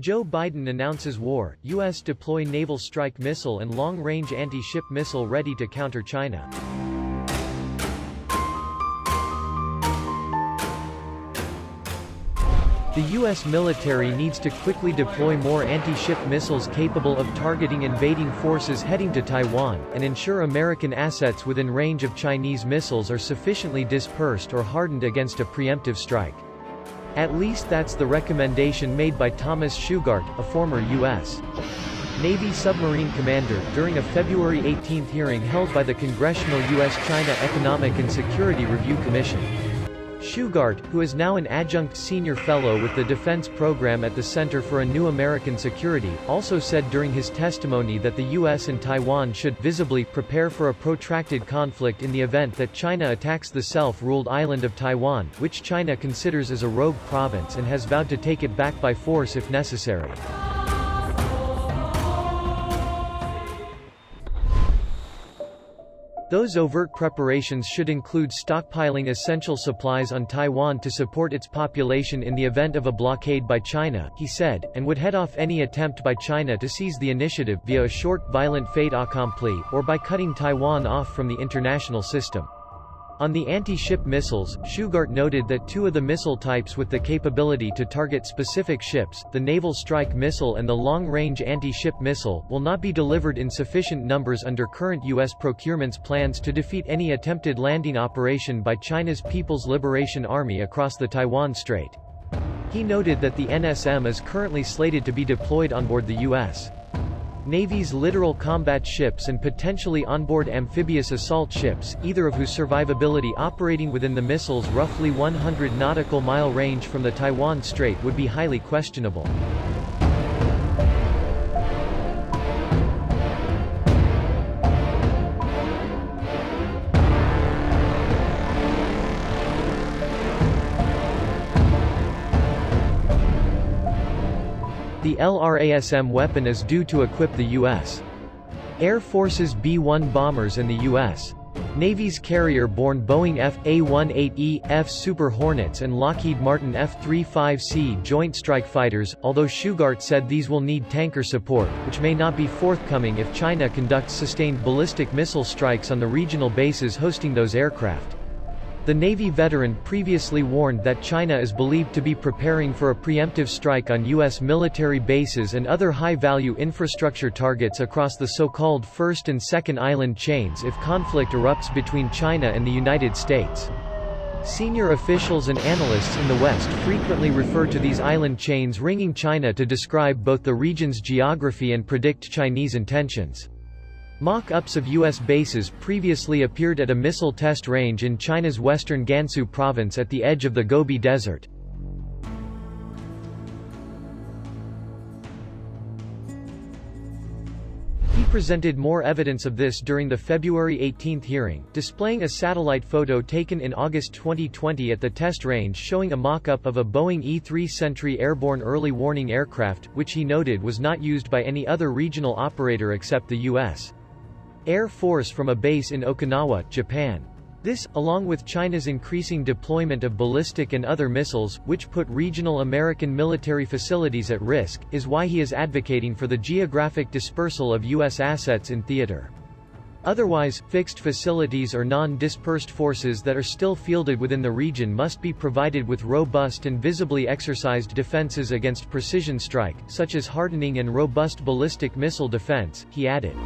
Joe Biden announces war, U.S. deploy naval strike missile and long-range anti-ship missile ready to counter China. The U.S. military needs to quickly deploy more anti-ship missiles capable of targeting invading forces heading to Taiwan, and ensure American assets within range of Chinese missiles are sufficiently dispersed or hardened against a preemptive strike. At least that's the recommendation made by Thomas Shugart, a former U.S. Navy submarine commander, during a February 18 hearing held by the Congressional U.S.-China Economic and Security Review Commission. Shugart, who is now an adjunct senior fellow with the Defense Program at the Center for a New American Security, also said during his testimony that the U.S. and Taiwan should visibly prepare for a protracted conflict in the event that China attacks the self-ruled island of Taiwan, which China considers as a rogue province and has vowed to take it back by force if necessary. Those overt preparations should include stockpiling essential supplies on Taiwan to support its population in the event of a blockade by China, he said, and would head off any attempt by China to seize the initiative via a short, violent fait accompli, or by cutting Taiwan off from the international system. On the anti-ship missiles, Shugart noted that two of the missile types with the capability to target specific ships, the Naval Strike Missile and the Long-Range Anti-Ship Missile, will not be delivered in sufficient numbers under current U.S. procurement's plans to defeat any attempted landing operation by China's People's Liberation Army across the Taiwan Strait. He noted that the NSM is currently slated to be deployed on board the U.S. Navy's littoral combat ships and potentially onboard amphibious assault ships, either of whose survivability operating within the missile's roughly 100 nautical mile range from the Taiwan Strait would be highly questionable. The LRASM weapon is due to equip the U.S. Air Force's B-1 bombers and the U.S. Navy's carrier-borne Boeing F/A-18E, F Super Hornets and Lockheed Martin F-35C Joint Strike Fighters, although Shugart said these will need tanker support, which may not be forthcoming if China conducts sustained ballistic missile strikes on the regional bases hosting those aircraft. The Navy veteran previously warned that China is believed to be preparing for a preemptive strike on U.S. military bases and other high-value infrastructure targets across the so-called First and Second Island chains if conflict erupts between China and the United States. Senior officials and analysts in the West frequently refer to these island chains ringing China to describe both the region's geography and predict Chinese intentions. Mock-ups of U.S. bases previously appeared at a missile test range in China's western Gansu province at the edge of the Gobi Desert. He presented more evidence of this during the February 18 hearing, displaying a satellite photo taken in August 2020 at the test range showing a mock-up of a Boeing E-3 Sentry airborne early warning aircraft, which he noted was not used by any other regional operator except the U.S. Air Force from a base in Okinawa, Japan. This, along with China's increasing deployment of ballistic and other missiles, which put regional American military facilities at risk, is why he is advocating for the geographic dispersal of U.S. assets in theater. Otherwise, fixed facilities or non-dispersed forces that are still fielded within the region must be provided with robust and visibly exercised defenses against precision strike, such as hardening and robust ballistic missile defense, he added.